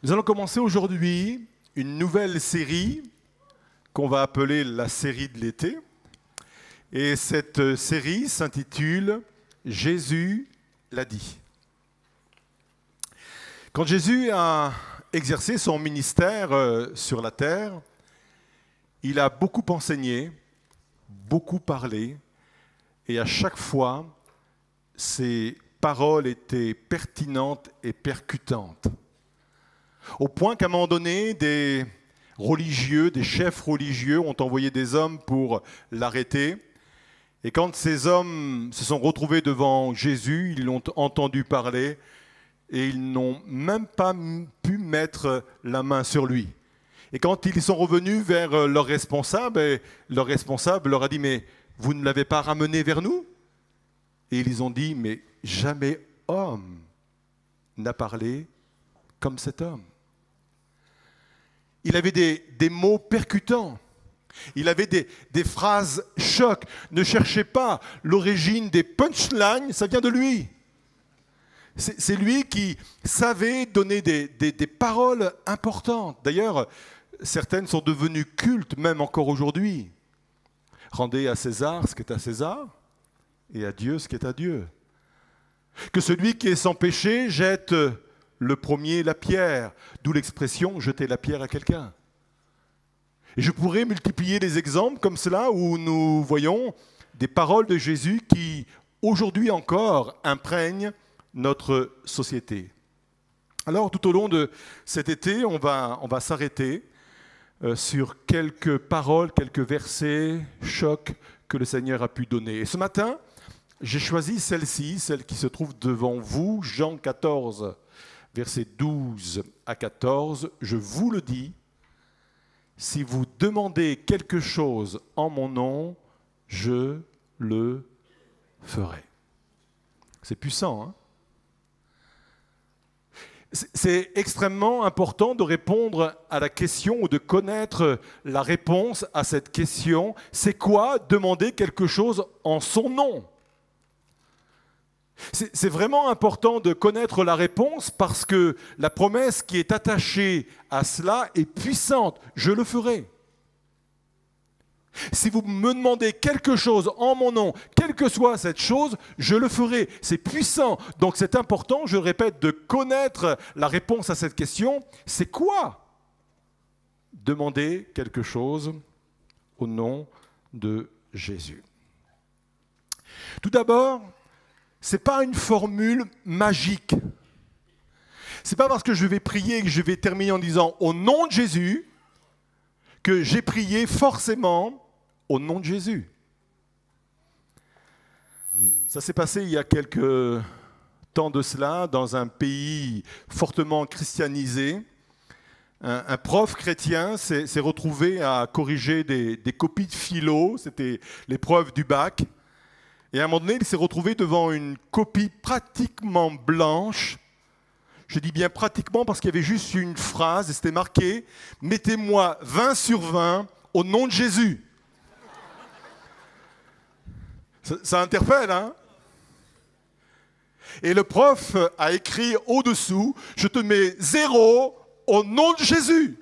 Nous allons commencer aujourd'hui une nouvelle série qu'on va appeler la série de l'été. Et cette série s'intitule « Jésus l'a dit ». Quand Jésus a exercé son ministère sur la terre, il a beaucoup enseigné, beaucoup parlé, et à chaque fois, ses paroles étaient pertinentes et percutantes. Au point qu'à un moment donné, des religieux, des chefs religieux ont envoyé des hommes pour l'arrêter. Et quand ces hommes se sont retrouvés devant Jésus, ils l'ont entendu parler et ils n'ont même pas pu mettre la main sur lui. Et quand ils sont revenus vers leur responsable leur a dit « Mais vous ne l'avez pas ramené vers nous ?» Et ils ont dit « Mais jamais homme n'a parlé comme cet homme. » Il avait des mots percutants. Il avait des phrases chocs. Ne cherchez pas l'origine des punchlines, ça vient de lui. C'est lui qui savait donner des paroles importantes. D'ailleurs, certaines sont devenues cultes, même encore aujourd'hui. Rendez à César ce qui est à César et à Dieu ce qui est à Dieu. Que celui qui est sans péché jette le premier la pierre, d'où l'expression « jeter la pierre à quelqu'un ». Et je pourrais multiplier des exemples comme cela où nous voyons des paroles de Jésus qui, aujourd'hui encore, imprègnent notre société. Alors, tout au long de cet été, on va s'arrêter sur quelques paroles, quelques versets chocs que le Seigneur a pu donner. Et ce matin, j'ai choisi celle-ci, celle qui se trouve devant vous, Jean 14, versets 12 à 14. Je vous le dis, si vous demandez quelque chose en mon nom, je le ferai. C'est puissant, hein? C'est extrêmement important de répondre à la question ou de connaître la réponse à cette question. C'est quoi demander quelque chose en son nom? C'est vraiment important de connaître la réponse parce que la promesse qui est attachée à cela est puissante. Je le ferai. Si vous me demandez quelque chose en mon nom, quelle que soit cette chose, je le ferai. C'est puissant. Donc c'est important, je le répète, de connaître la réponse à cette question. C'est quoi demander quelque chose au nom de Jésus? Tout d'abord, ce n'est pas une formule magique. Ce n'est pas parce que je vais prier et que je vais terminer en disant « au nom de Jésus » que j'ai prié forcément au nom de Jésus. Ça s'est passé il y a quelques temps de cela dans un pays fortement christianisé. Un prof chrétien s'est retrouvé à corriger des copies de philo, c'était l'épreuve du bac. Et à un moment donné, il s'est retrouvé devant une copie pratiquement blanche. Je dis bien pratiquement parce qu'il y avait juste une phrase et c'était marqué « Mettez-moi 20 sur 20 au nom de Jésus ». Ça interpelle, hein? Et le prof a écrit au-dessous « Je te mets 0 au nom de Jésus ».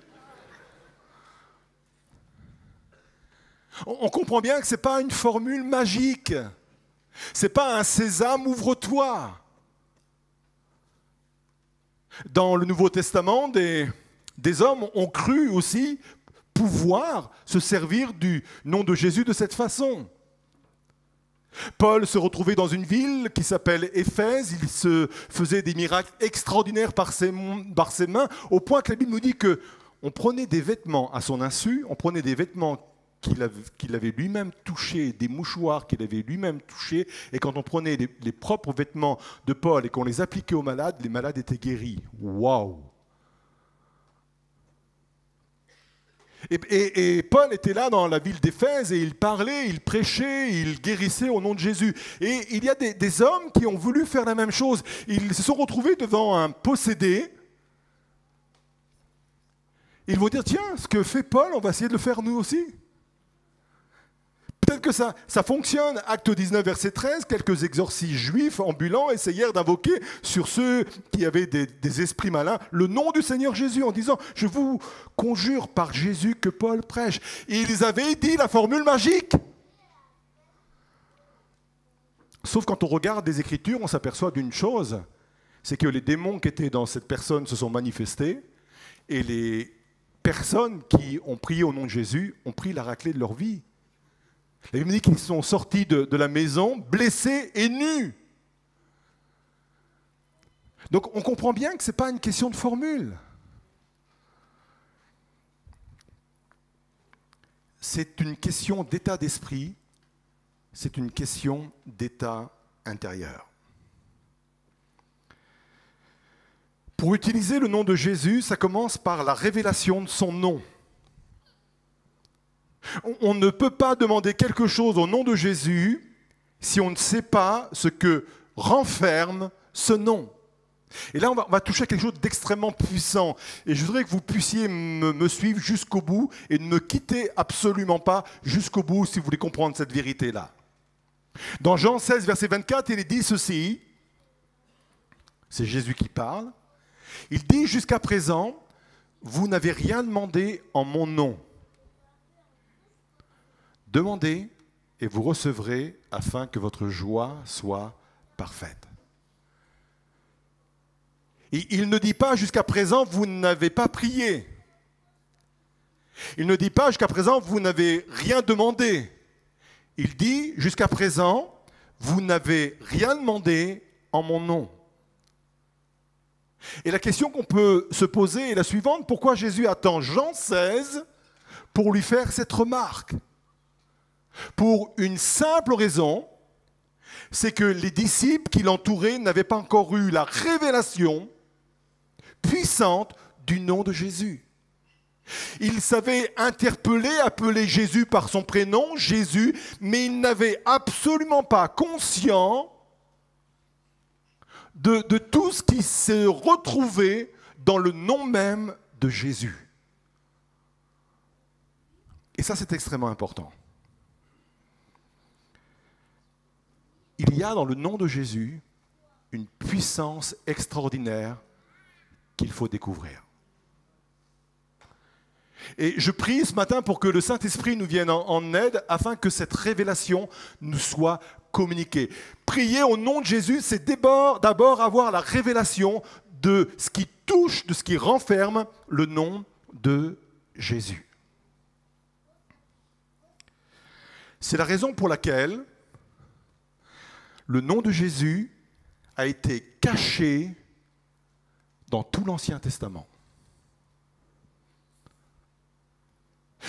On comprend bien que ce n'est pas une formule magique. Ce n'est pas un sésame, ouvre-toi. Dans le Nouveau Testament, des hommes ont cru aussi pouvoir se servir du nom de Jésus de cette façon. Paul se retrouvait dans une ville qui s'appelle Éphèse. Il se faisait des miracles extraordinaires par ses mains, au point que la Bible nous dit qu'on prenait des vêtements à son insu, on prenait des vêtements qu'il avait lui-même touché, des mouchoirs qu'il avait lui-même touchés, et quand on prenait les propres vêtements de Paul et qu'on les appliquait aux malades, les malades étaient guéris. Waouh! Et Paul était là dans la ville d'Éphèse et il parlait, il prêchait, il guérissait au nom de Jésus. Et il y a des hommes qui ont voulu faire la même chose. Ils se sont retrouvés devant un possédé. Ils vont dire, tiens, ce que fait Paul, on va essayer de le faire nous aussi. Peut-être que ça fonctionne. Acte 19, verset 13, quelques exorcistes juifs ambulants essayèrent d'invoquer sur ceux qui avaient des esprits malins le nom du Seigneur Jésus en disant « Je vous conjure par Jésus que Paul prêche ». Et ils avaient dit la formule magique. Sauf quand on regarde les Écritures, on s'aperçoit d'une chose, c'est que les démons qui étaient dans cette personne se sont manifestés et les personnes qui ont prié au nom de Jésus ont pris la raclée de leur vie. La Bible dit qu'ils sont sortis de la maison blessés et nus. Donc on comprend bien que ce n'est pas une question de formule. C'est une question d'état d'esprit, c'est une question d'état intérieur. Pour utiliser le nom de Jésus, ça commence par la révélation de son nom. On ne peut pas demander quelque chose au nom de Jésus si on ne sait pas ce que renferme ce nom. Et là, on va toucher à quelque chose d'extrêmement puissant. Et je voudrais que vous puissiez me suivre jusqu'au bout et ne me quitter absolument pas jusqu'au bout si vous voulez comprendre cette vérité-là. Dans Jean 16, verset 24, il est dit ceci. C'est Jésus qui parle. Il dit « Jusqu'à présent, vous n'avez rien demandé en mon nom. Demandez et vous recevrez afin que votre joie soit parfaite. » Et il ne dit pas « Jusqu'à présent, vous n'avez pas prié. » Il ne dit pas « Jusqu'à présent, vous n'avez rien demandé. » Il dit « Jusqu'à présent, vous n'avez rien demandé en mon nom. » Et la question qu'on peut se poser est la suivante. Pourquoi Jésus attend Jean 16 pour lui faire cette remarque ? Pour une simple raison, c'est que les disciples qui l'entouraient n'avaient pas encore eu la révélation puissante du nom de Jésus. Ils savaient appeler Jésus par son prénom, Jésus, mais ils n'avaient absolument pas conscience de tout ce qui se retrouvait dans le nom même de Jésus. Et ça, c'est extrêmement important. Il y a dans le nom de Jésus une puissance extraordinaire qu'il faut découvrir. Et je prie ce matin pour que le Saint-Esprit nous vienne en aide afin que cette révélation nous soit communiquée. Prier au nom de Jésus, c'est d'abord avoir la révélation de ce qui touche, de ce qui renferme le nom de Jésus. C'est la raison pour laquelle le nom de Jésus a été caché dans tout l'Ancien Testament.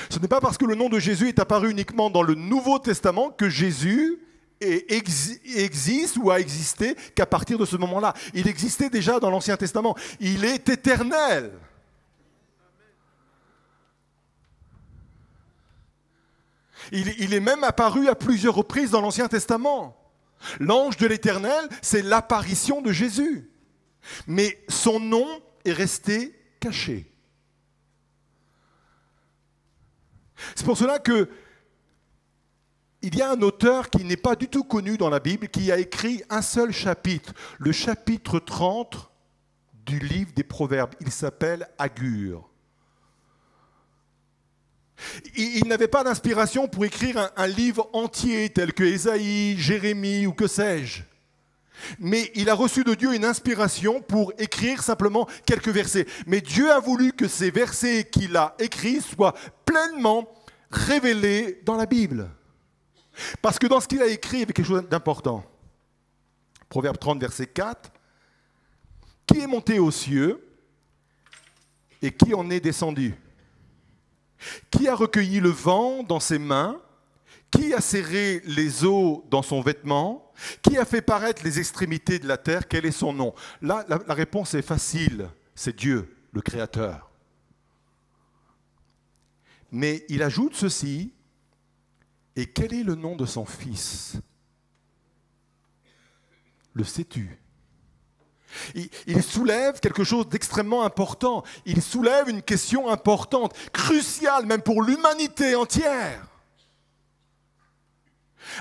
Ce n'est pas parce que le nom de Jésus est apparu uniquement dans le Nouveau Testament que Jésus existe ou a existé qu'à partir de ce moment-là. Il existait déjà dans l'Ancien Testament. Il est éternel. Il est même apparu à plusieurs reprises dans l'Ancien Testament. L'ange de l'Éternel, c'est l'apparition de Jésus. Mais son nom est resté caché. C'est pour cela que il y a un auteur qui n'est pas du tout connu dans la Bible, qui a écrit un seul chapitre, le chapitre 30 du livre des Proverbes. Il s'appelle Agur. Il n'avait pas d'inspiration pour écrire un livre entier tel que Ésaïe, Jérémie ou que sais-je. Mais il a reçu de Dieu une inspiration pour écrire simplement quelques versets. Mais Dieu a voulu que ces versets qu'il a écrits soient pleinement révélés dans la Bible. Parce que dans ce qu'il a écrit, il y avait quelque chose d'important. Proverbe 30, verset 4. Qui est monté aux cieux et qui en est descendu ? Qui a recueilli le vent dans ses mains? Qui a serré les eaux dans son vêtement? Qui a fait paraître les extrémités de la terre? Quel est son nom? Là, la réponse est facile. C'est Dieu, le Créateur. Mais il ajoute ceci. Et quel est le nom de son fils? Le sais-tu? Il soulève quelque chose d'extrêmement important. Il soulève une question importante, cruciale même pour l'humanité entière.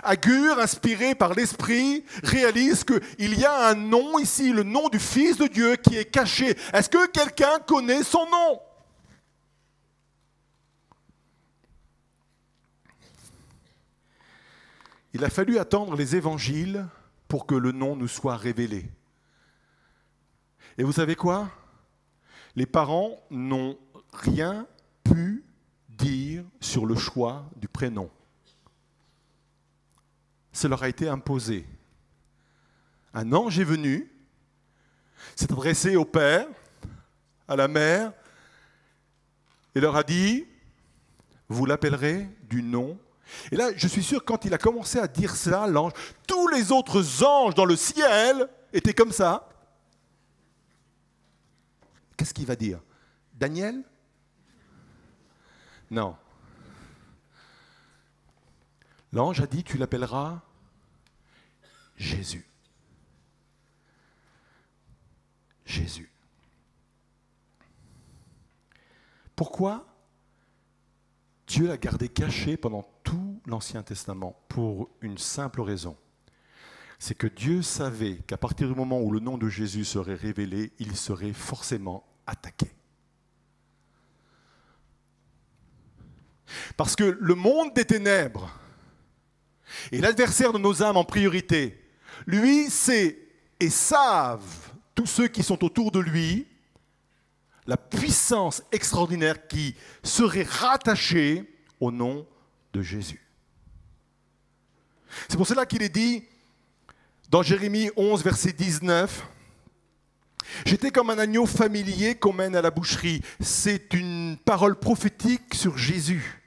Agur, inspiré par l'Esprit, réalise qu'il y a un nom ici, le nom du Fils de Dieu qui est caché. Est-ce que quelqu'un connaît son nom? Il a fallu attendre les évangiles pour que le nom nous soit révélé. Et vous savez quoi? Les parents n'ont rien pu dire sur le choix du prénom. Ça leur a été imposé. Un ange est venu, s'est adressé au père, à la mère, et leur a dit, vous l'appellerez du nom. Et là, je suis sûr, quand il a commencé à dire cela, l'ange, tous les autres anges dans le ciel étaient comme ça. Qu'est-ce qu'il va dire? Daniel? Non. L'ange a dit, tu l'appelleras Jésus. Jésus. Pourquoi Dieu l'a gardé caché pendant tout l'Ancien Testament? Pour une simple raison. C'est que Dieu savait qu'à partir du moment où le nom de Jésus serait révélé, il serait forcément attaqué. Parce que le monde des ténèbres et l'adversaire de nos âmes en priorité, lui sait et savent tous ceux qui sont autour de lui la puissance extraordinaire qui serait rattachée au nom de Jésus. C'est pour cela qu'il est dit dans Jérémie 11, verset 19, « J'étais comme un agneau familier qu'on mène à la boucherie. » C'est une parole prophétique sur Jésus.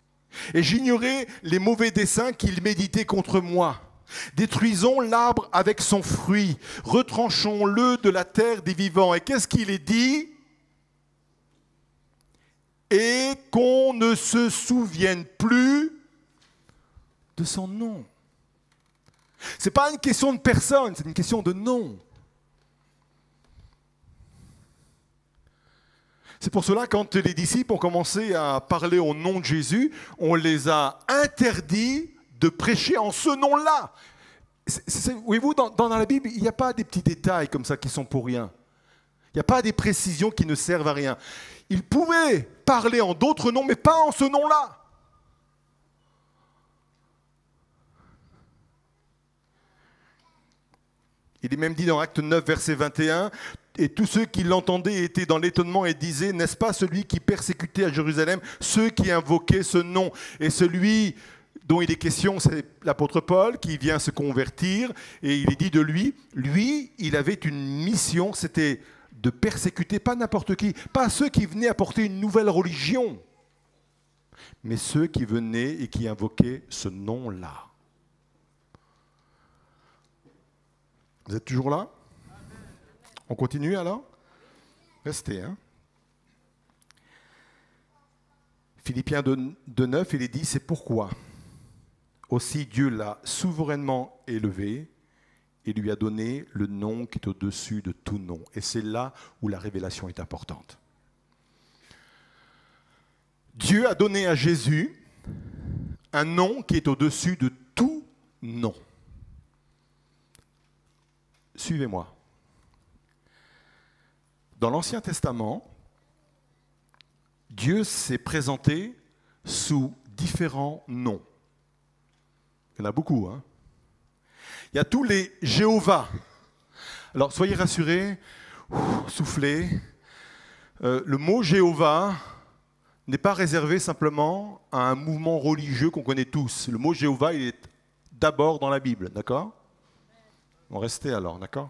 « Et j'ignorais les mauvais desseins qu'il méditait contre moi. Détruisons l'arbre avec son fruit, retranchons-le de la terre des vivants. » Et qu'est-ce qu'il est dit? « Et qu'on ne se souvienne plus de son nom. » Ce n'est pas une question de personne, c'est une question de nom. C'est pour cela, quand les disciples ont commencé à parler au nom de Jésus, on les a interdits de prêcher en ce nom-là. Voyez-vous, dans la Bible, il n'y a pas des petits détails comme ça qui sont pour rien. Il n'y a pas des précisions qui ne servent à rien. Ils pouvaient parler en d'autres noms, mais pas en ce nom-là. Il est même dit dans Acte 9, verset 21, « Et tous ceux qui l'entendaient étaient dans l'étonnement et disaient, n'est-ce pas celui qui persécutait à Jérusalem ceux qui invoquaient ce nom ?» Et celui dont il est question, c'est l'apôtre Paul qui vient se convertir. Et il est dit de lui, il avait une mission, c'était de persécuter pas n'importe qui, pas ceux qui venaient apporter une nouvelle religion, mais ceux qui venaient et qui invoquaient ce nom-là. Vous êtes toujours là? On continue alors? Restez. Hein? Philippiens 2,9, il est dit, c'est pourquoi aussi Dieu l'a souverainement élevé et lui a donné le nom qui est au-dessus de tout nom. Et c'est là où la révélation est importante. Dieu a donné à Jésus un nom qui est au-dessus de tout nom. Suivez-moi. Dans l'Ancien Testament, Dieu s'est présenté sous différents noms. Il y en a beaucoup, hein? Il y a tous les Jéhovah. Alors, soyez rassurés, soufflez. Le mot Jéhovah n'est pas réservé simplement à un mouvement religieux qu'on connaît tous. Le mot Jéhovah, il est d'abord dans la Bible, d'accord? On restait alors, d'accord?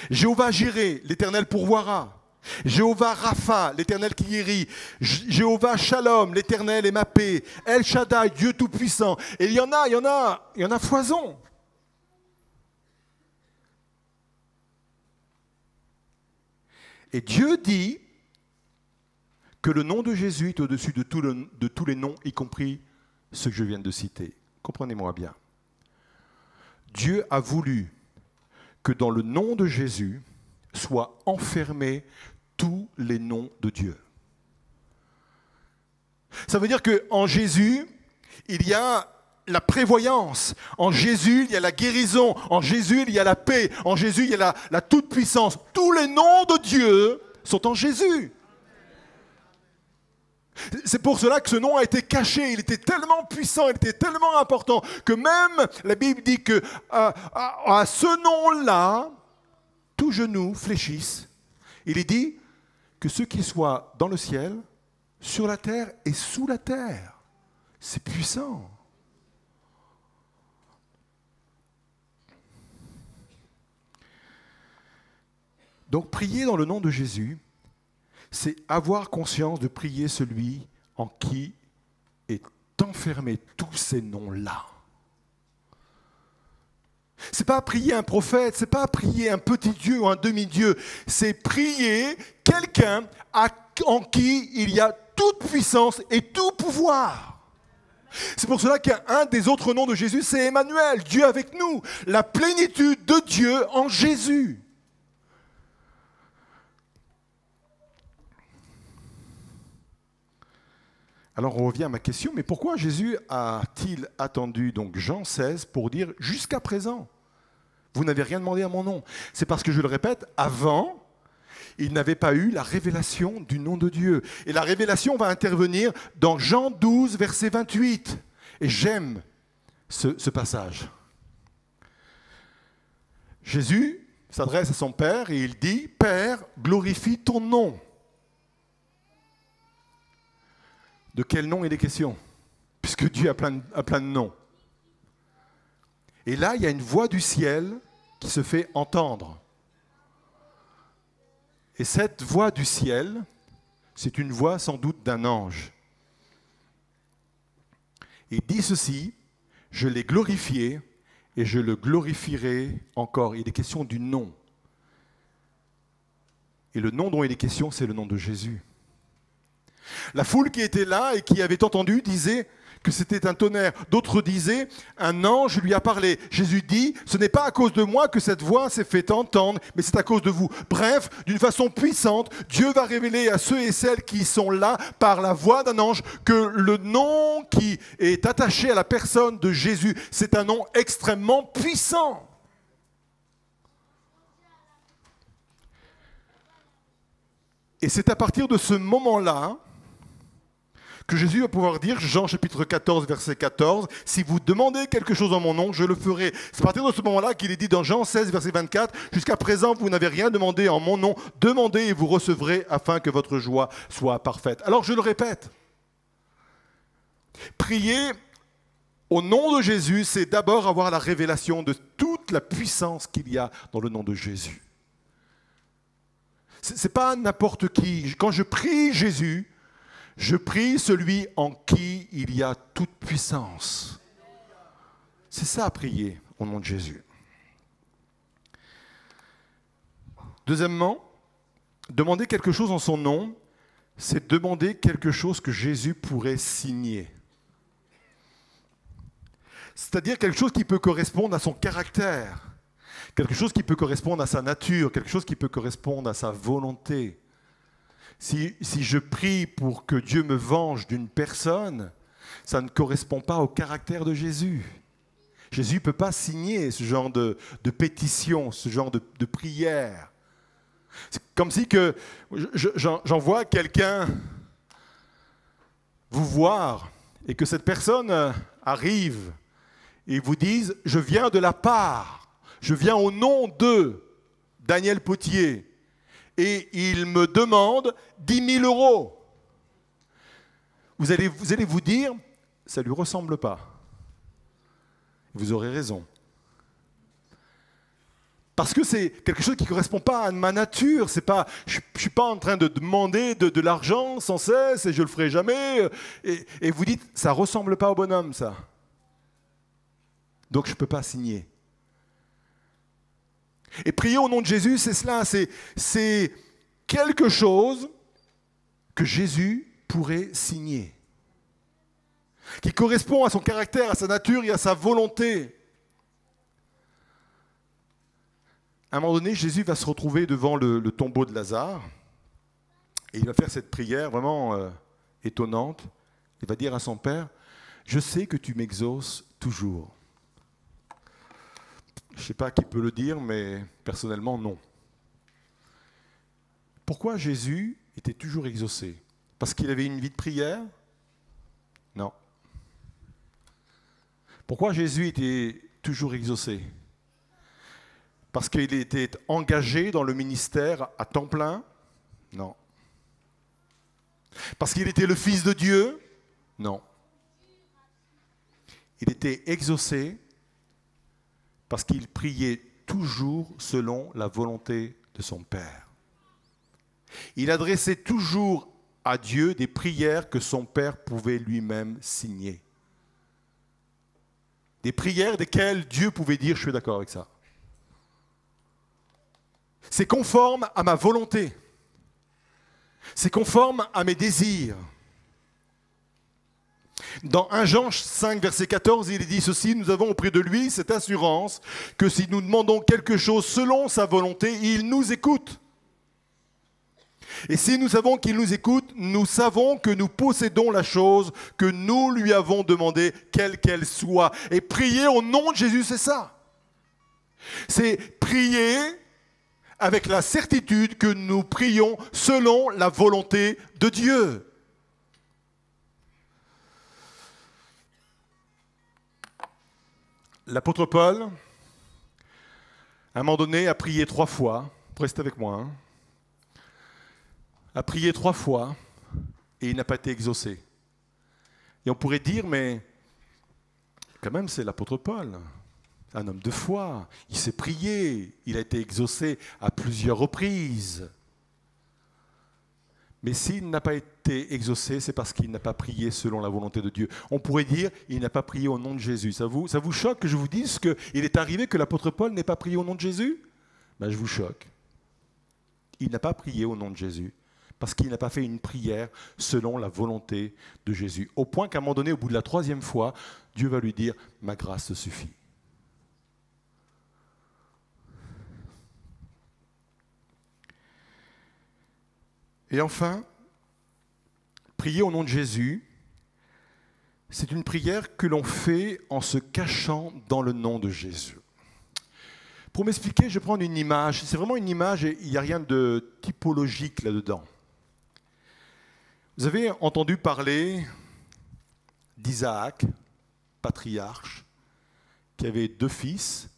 Jéhovah Jiré, l'Éternel pourvoira. Jéhovah Rapha, l'Éternel qui guérit. Jéhovah Shalom, l'Éternel est ma paix. El Shaddai, Dieu Tout-Puissant. Et il y en a foison. Et Dieu dit que le nom de Jésus est au-dessus de tous les noms, y compris ceux que je viens de citer. Comprenez-moi bien. Dieu a voulu que dans le nom de Jésus soient enfermés tous les noms de Dieu. Ça veut dire qu'en Jésus, il y a la prévoyance. En Jésus, il y a la guérison. En Jésus, il y a la paix. En Jésus, il y a la toute-puissance. Tous les noms de Dieu sont en Jésus. C'est pour cela que ce nom a été caché. Il était tellement puissant, il était tellement important que même la Bible dit que à ce nom-là, tous genoux fléchissent. Il est dit que ceux qui soient dans le ciel, sur la terre et sous la terre. C'est puissant. Donc prier dans le nom de Jésus, c'est avoir conscience de prier celui en qui est enfermé tous ces noms-là. C'est pas prier un prophète, c'est pas prier un petit Dieu ou un demi-dieu, c'est prier quelqu'un en qui il y a toute puissance et tout pouvoir. C'est pour cela qu'un des autres noms de Jésus, c'est Emmanuel, Dieu avec nous, la plénitude de Dieu en Jésus. Alors on revient à ma question, mais pourquoi Jésus a-t-il attendu donc Jean 16 pour dire « jusqu'à présent, vous n'avez rien demandé à mon nom ». C'est parce que, je le répète, avant, il n'avait pas eu la révélation du nom de Dieu. Et la révélation va intervenir dans Jean 12, verset 28. Et j'aime ce passage. Jésus s'adresse à son Père et il dit « Père, glorifie ton nom ». De quel nom il est question? Puisque Dieu a plein de noms. Et là, il y a une voix du ciel qui se fait entendre. Et cette voix du ciel, c'est une voix sans doute d'un ange. Il dit ceci, « Je l'ai glorifié et je le glorifierai encore ». Il est question du nom. Et le nom dont il est question, c'est le nom de Jésus. La foule qui était là et qui avait entendu disait que c'était un tonnerre. D'autres disaient, un ange lui a parlé. Jésus dit, ce n'est pas à cause de moi que cette voix s'est fait entendre, mais c'est à cause de vous. Bref, d'une façon puissante, Dieu va révéler à ceux et celles qui sont là par la voix d'un ange que le nom qui est attaché à la personne de Jésus, c'est un nom extrêmement puissant. Et c'est à partir de ce moment-là que Jésus va pouvoir dire, Jean chapitre 14, verset 14, « Si vous demandez quelque chose en mon nom, je le ferai. » C'est à partir de ce moment-là qu'il est dit dans Jean 16, verset 24, « Jusqu'à présent, vous n'avez rien demandé en mon nom. Demandez et vous recevrez afin que votre joie soit parfaite. » Alors je le répète, prier au nom de Jésus, c'est d'abord avoir la révélation de toute la puissance qu'il y a dans le nom de Jésus. Ce n'est pas n'importe qui. Quand je prie Jésus, je prie celui en qui il y a toute puissance. C'est ça, prier au nom de Jésus. Deuxièmement, demander quelque chose en son nom, c'est demander quelque chose que Jésus pourrait signer. C'est-à-dire quelque chose qui peut correspondre à son caractère, quelque chose qui peut correspondre à sa nature, quelque chose qui peut correspondre à sa volonté. Si je prie pour que Dieu me venge d'une personne, ça ne correspond pas au caractère de Jésus. Jésus ne peut pas signer ce genre de pétition, ce genre de prière. C'est comme si que j'envoie quelqu'un vous voir et que cette personne arrive et vous dise « Je viens de la part, je viens au nom de Daniel Potier. » Et il me demande 10 000 €. Vous allez vous dire, ça ne lui ressemble pas. Vous aurez raison. Parce que c'est quelque chose qui ne correspond pas à ma nature. Je ne suis pas en train de demander de l'argent sans cesse et je ne le ferai jamais. Et vous dites, ça ne ressemble pas au bonhomme, ça. Donc je ne peux pas signer. Et prier au nom de Jésus, c'est cela, c'est quelque chose que Jésus pourrait signer, qui correspond à son caractère, à sa nature et à sa volonté. À un moment donné, Jésus va se retrouver devant le tombeau de Lazare et il va faire cette prière vraiment étonnante. Il va dire à son Père, « Je sais que tu m'exauces toujours. Je ne sais pas qui peut le dire, mais personnellement, non. Pourquoi Jésus était toujours exaucé? Parce qu'il avait une vie de prière? Non. Pourquoi Jésus était toujours exaucé? Parce qu'il était engagé dans le ministère à temps plein? Non. Parce qu'il était le Fils de Dieu? Non. Il était exaucé parce qu'il priait toujours selon la volonté de son Père. Il adressait toujours à Dieu des prières que son Père pouvait lui-même signer. Des prières desquelles Dieu pouvait dire « je suis d'accord avec ça ». C'est conforme à ma volonté. C'est conforme à mes désirs. Dans 1 Jean 5, verset 14, il est dit ceci: nous avons auprès de lui cette assurance que si nous demandons quelque chose selon sa volonté, il nous écoute. Et si nous savons qu'il nous écoute, nous savons que nous possédons la chose que nous lui avons demandée, quelle qu'elle soit. Et prier au nom de Jésus, c'est ça. C'est prier avec la certitude que nous prions selon la volonté de Dieu. L'apôtre Paul, à un moment donné, a prié 3 fois. Restez avec moi. A prié 3 fois et il n'a pas été exaucé. Et on pourrait dire, mais quand même, c'est l'apôtre Paul, un homme de foi. Il s'est prié, il a été exaucé à plusieurs reprises. Mais s'il n'a pas été exaucé, c'est parce qu'il n'a pas prié selon la volonté de Dieu. On pourrait dire, il n'a pas prié au nom de Jésus. Ça vous choque que je vous dise qu'il est arrivé que l'apôtre Paul n'ait pas prié au nom de Jésus? Ben, je vous choque. Il n'a pas prié au nom de Jésus parce qu'il n'a pas fait une prière selon la volonté de Jésus. Au point qu'à un moment donné, au bout de la 3e fois, Dieu va lui dire « ma grâce te suffit ». Et enfin, prier au nom de Jésus, c'est une prière que l'on fait en se cachant dans le nom de Jésus. Pour m'expliquer, je vais prendre une image. C'est vraiment une image et il n'y a rien de typologique là-dedans. Vous avez entendu parler d'Isaac, patriarche, qui avait 2 fils,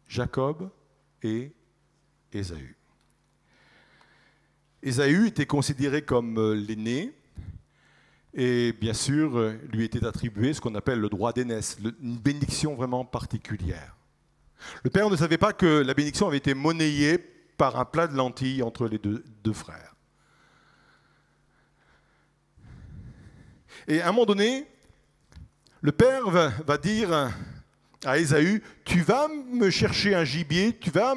Jacob et Ésaü. Ésaü était considéré comme l'aîné et bien sûr lui était attribué ce qu'on appelle le droit d'aînesse, une bénédiction vraiment particulière. Le père ne savait pas que la bénédiction avait été monnayée par un plat de lentilles entre les deux frères. Et à un moment donné, le père va dire à Ésaü, tu vas me chercher un gibier, tu vas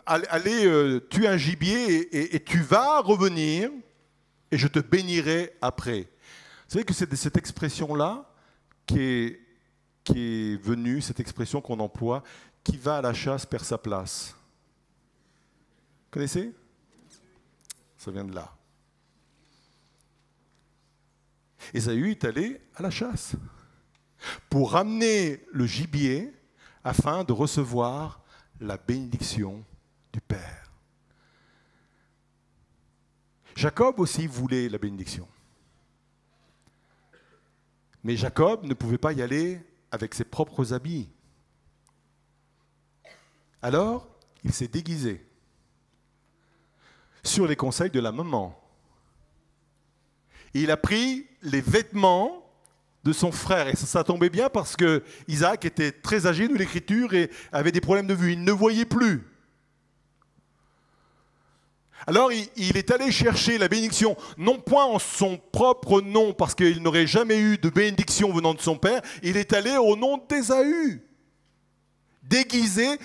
aller tuer un gibier et tu vas revenir et je te bénirai après. Vous savez que c'est de cette expression-là qui est venue, cette expression qu'on emploie, qui va à la chasse perd sa place. Vous connaissez? Ça vient de là. Ésaü est allé à la chasse pour ramener le gibier afin de recevoir la bénédiction du Père. Jacob aussi voulait la bénédiction. Mais Jacob ne pouvait pas y aller avec ses propres habits. Alors, il s'est déguisé sur les conseils de la maman. Et il a pris les vêtements de son frère. Et ça tombait bien parce que Isaac était très âgé de l'écriture et avait des problèmes de vue. Il ne voyait plus. Alors il est allé chercher la bénédiction, non point en son propre nom, parce qu'il n'aurait jamais eu de bénédiction venant de son père. Il est allé au nom d'Ésaü, déguisé,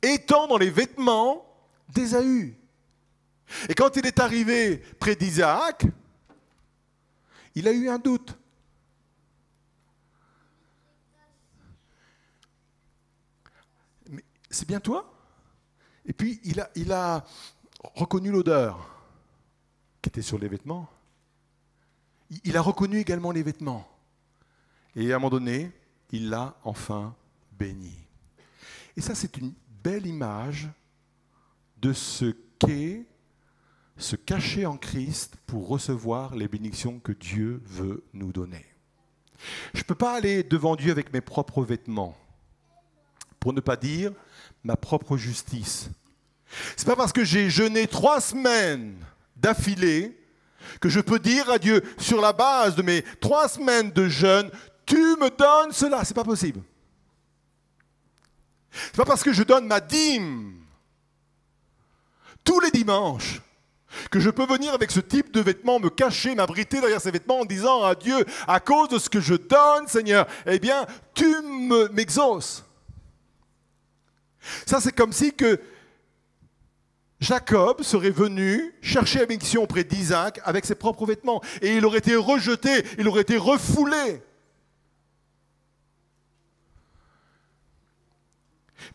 étant dans les vêtements d'Ésaü. Et quand il est arrivé près d'Isaac, il a eu un doute. Mais c'est bien toi? Et puis il a reconnu l'odeur qui était sur les vêtements. Il a reconnu également les vêtements. Et à un moment donné, il l'a enfin béni. Et ça, c'est une belle image de ce qu'est se cacher en Christ pour recevoir les bénédictions que Dieu veut nous donner. Je ne peux pas aller devant Dieu avec mes propres vêtements, pour ne pas dire ma propre justice. Ce n'est pas parce que j'ai jeûné 3 semaines d'affilée que je peux dire à Dieu, sur la base de mes 3 semaines de jeûne, tu me donnes cela. Ce n'est pas possible. Ce n'est pas parce que je donne ma dîme tous les dimanches que je peux venir avec ce type de vêtements, me cacher, m'abriter derrière ces vêtements en disant à Dieu, à cause de ce que je donne, Seigneur, eh bien, tu m'exauces. Ça, c'est comme si que Jacob serait venu chercher la bénédiction auprès d'Isaac avec ses propres vêtements. Et il aurait été rejeté, il aurait été refoulé.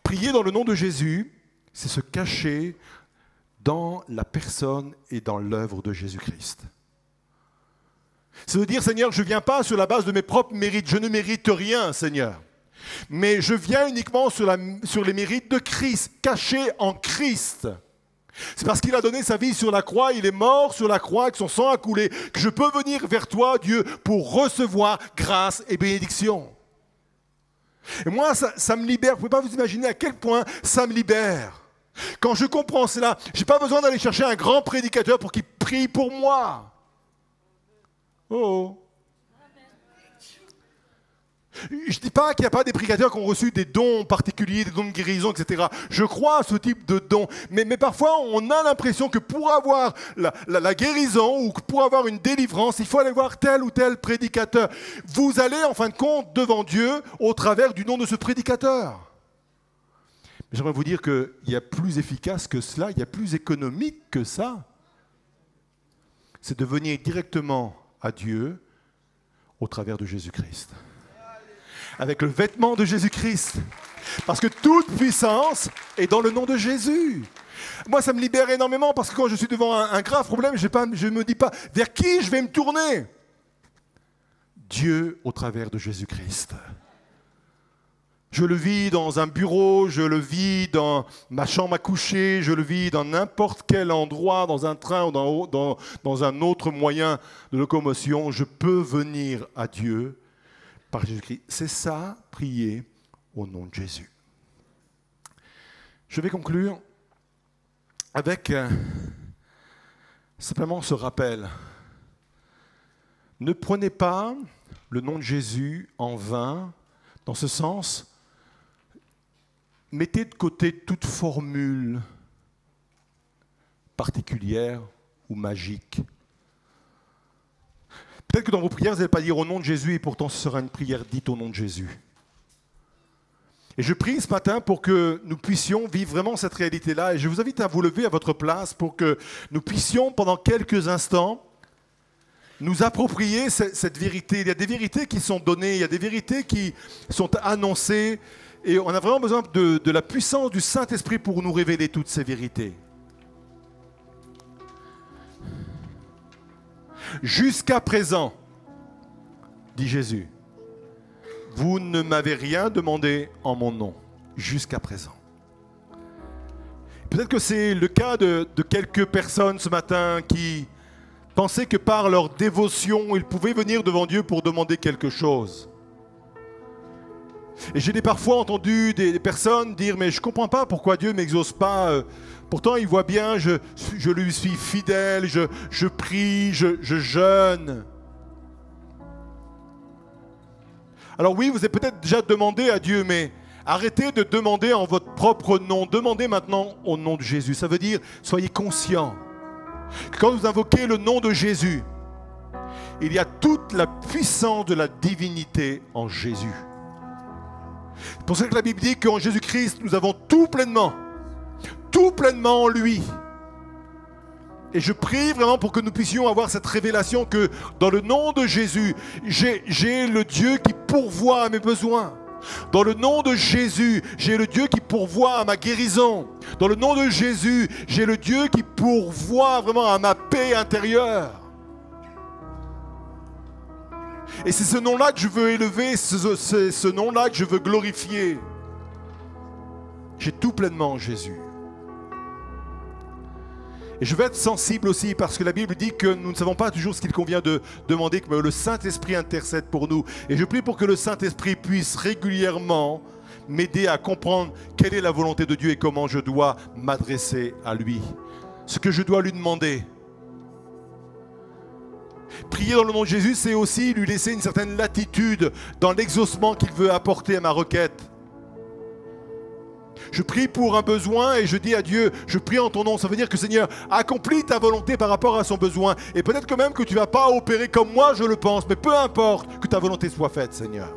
Prier dans le nom de Jésus, c'est se cacher dans la personne et dans l'œuvre de Jésus-Christ. C'est de dire, Seigneur, je ne viens pas sur la base de mes propres mérites, je ne mérite rien, Seigneur. Mais je viens uniquement sur les mérites de Christ, caché en Christ. C'est parce qu'il a donné sa vie sur la croix, il est mort sur la croix, que son sang a coulé, que je peux venir vers toi, Dieu, pour recevoir grâce et bénédiction. Et moi, ça me libère. Vous ne pouvez pas vous imaginer à quel point ça me libère. Quand je comprends cela, je n'ai pas besoin d'aller chercher un grand prédicateur pour qu'il prie pour moi. Oh. Je ne dis pas qu'il n'y a pas des prédicateurs qui ont reçu des dons particuliers, des dons de guérison, etc. Je crois à ce type de dons. Mais parfois, on a l'impression que pour avoir la guérison ou pour avoir une délivrance, il faut aller voir tel ou tel prédicateur. Vous allez, en fin de compte, devant Dieu au travers du nom de ce prédicateur. Mais j'aimerais vous dire qu'il y a plus efficace que cela, il y a plus économique que ça. C'est de venir directement à Dieu au travers de Jésus-Christ. Avec le vêtement de Jésus-Christ. Parce que toute puissance est dans le nom de Jésus. Moi, ça me libère énormément parce que quand je suis devant un grave problème, je ne me dis pas vers qui je vais me tourner. Dieu au travers de Jésus-Christ. Je le vis dans un bureau, je le vis dans ma chambre à coucher, je le vis dans n'importe quel endroit, dans un train ou dans un autre moyen de locomotion. Je peux venir à Dieu par Jésus-Christ. C'est ça, prier au nom de Jésus. Je vais conclure avec simplement ce rappel. Ne prenez pas le nom de Jésus en vain, dans ce sens, mettez de côté toute formule particulière ou magique. Peut-être que dans vos prières, vous n'allez pas dire au nom de Jésus, et pourtant ce sera une prière dite au nom de Jésus. Et je prie ce matin pour que nous puissions vivre vraiment cette réalité-là. Et je vous invite à vous lever à votre place pour que nous puissions, pendant quelques instants, nous approprier cette vérité. Il y a des vérités qui sont données, il y a des vérités qui sont annoncées. Et on a vraiment besoin de la puissance du Saint-Esprit pour nous révéler toutes ces vérités. Jusqu'à présent, dit Jésus, vous ne m'avez rien demandé en mon nom. Jusqu'à présent. Peut-être que c'est le cas de quelques personnes ce matin qui pensaient que par leur dévotion, ils pouvaient venir devant Dieu pour demander quelque chose. Et j'ai parfois entendu des personnes dire « Mais je ne comprends pas pourquoi Dieu ne m'exauce pas. Pourtant, il voit bien, je lui suis fidèle, je prie, je jeûne. » Alors oui, vous avez peut-être déjà demandé à Dieu, mais arrêtez de demander en votre propre nom. Demandez maintenant au nom de Jésus. Ça veut dire, soyez conscients que quand vous invoquez le nom de Jésus, il y a toute la puissance de la divinité en Jésus. C'est pour ça que la Bible dit qu'en Jésus-Christ, nous avons tout pleinement en lui. Et je prie vraiment pour que nous puissions avoir cette révélation que dans le nom de Jésus, j'ai le Dieu qui pourvoit à mes besoins. Dans le nom de Jésus, j'ai le Dieu qui pourvoit à ma guérison. Dans le nom de Jésus, j'ai le Dieu qui pourvoit vraiment à ma paix intérieure. Et c'est ce nom-là que je veux élever, c'est ce nom-là que je veux glorifier. J'ai tout pleinement en Jésus. Et je vais être sensible aussi parce que la Bible dit que nous ne savons pas toujours ce qu'il convient de demander, que le Saint-Esprit intercède pour nous. Et je prie pour que le Saint-Esprit puisse régulièrement m'aider à comprendre quelle est la volonté de Dieu et comment je dois m'adresser à lui. Ce que je dois lui demander. Prier dans le nom de Jésus, c'est aussi lui laisser une certaine latitude dans l'exaucement qu'il veut apporter à ma requête. Je prie pour un besoin et je dis à Dieu, je prie en ton nom. Ça veut dire que Seigneur, accomplis ta volonté par rapport à son besoin. Et peut-être que même que tu ne vas pas opérer comme moi je le pense, mais peu importe, que ta volonté soit faite, Seigneur.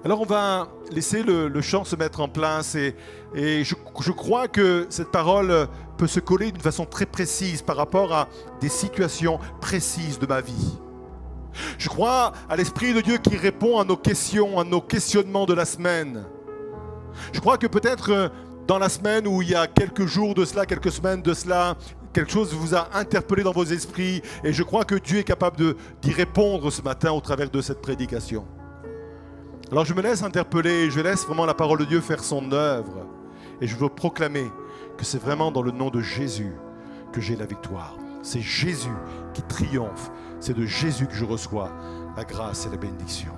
Alors on va laisser le chant se mettre en place et je crois que cette parole peut se coller d'une façon très précise par rapport à des situations précises de ma vie. Je crois à l'Esprit de Dieu qui répond à nos questions, à nos questionnements de la semaine. Je crois que peut-être dans la semaine où il y a quelques jours de cela, quelques semaines de cela, quelque chose vous a interpellé dans vos esprits et je crois que Dieu est capable d'y répondre ce matin au travers de cette prédication. Alors je me laisse interpeller et je laisse vraiment la parole de Dieu faire son œuvre et je veux proclamer que c'est vraiment dans le nom de Jésus que j'ai la victoire. C'est Jésus qui triomphe. C'est de Jésus que je reçois la grâce et la bénédiction.